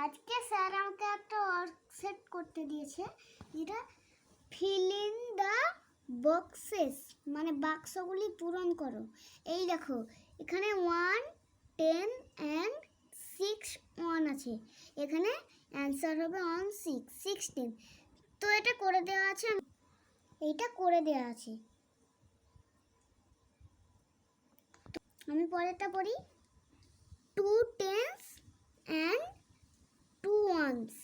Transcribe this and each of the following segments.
আজকে স্যার আমাকে একটা ওয়ার্ক সেট করতে দিয়েছে, যেটা ফিল ইন দ্য বক্সেস, মানে বাক্সগুলি পূরণ করো। এই দেখো, এখানে 1, 10 অ্যান্ড 6 1 আছে। এখানে অ্যান্সার হবে 1, 6, 16। তো এটা করে দেওয়া আছে, এইটা করে দেওয়া আছে। আমি পরেরটা পড়ি। 2 10s অ্যান্ড 2 1s।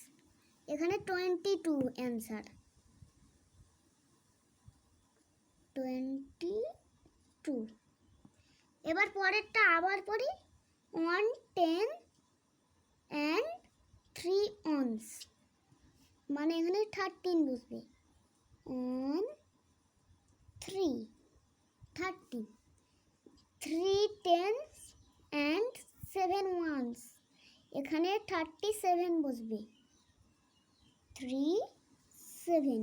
এখানে 22 অ্যান্সার। 22। এবার পরেরটা আবার পড়ি। 1 10 অ্যান্ড 3 ones, মানে এখানে 13 বসবে। 1 3 30। 3 10s অ্যান্ড 7 ones, এখানে 37 বসবে। 3 7।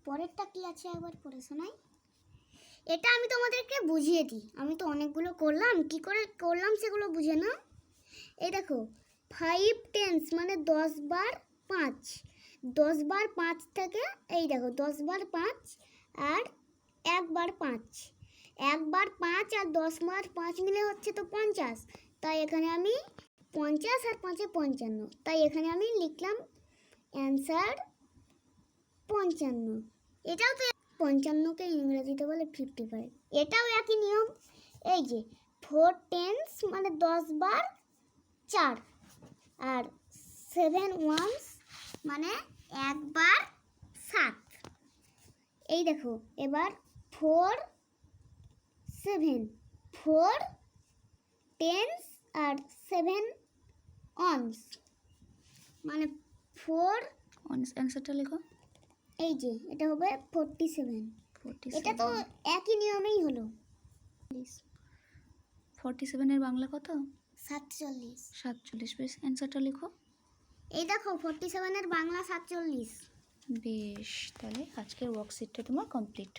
পরেরটা কি আছে একবার পড়ে শোনাই। এটা আমি তোমাদেরকে বুঝিয়ে দিই, আমি তো অনেকগুলো করলাম, কি করে করলাম সেগুলো বুঝে নাও। এই দেখো, 5 10s মানে 10 বার 5। 10 বার 5 থেকে এই দেখো 10 বার 5 আর 1 বার 5। 1 বার 5 আর 10 বার 5 মিলে হচ্ছে তো 50। তাই এখানে আমি 50 আর 5-এ 55, তাই এখানে আমি লিখলাম অ্যান্সার 55। এটাও তো 55কে ইংরেজিতে বলে 55। এটাও একই নিয়ম। এই যে 4 10s মানে 10 বার 4 আর 7 ones মানে 1 বার 7। এই দেখো, এবার 4 7 4 10s আর 7 ones মানে 4 ones। অ্যান্সারটা লেখো। এই যে এটা হবে 47। এটা তো একই নিয়মেই হলো। 47 এর বাংলা কত? 47। 47। বেশ, অ্যান্সারটা লেখো। এই দেখো, 47 এর বাংলা 47। বেশ, তাহলে আজকের ওয়ার্কশিটটা তোমার কমপ্লিট।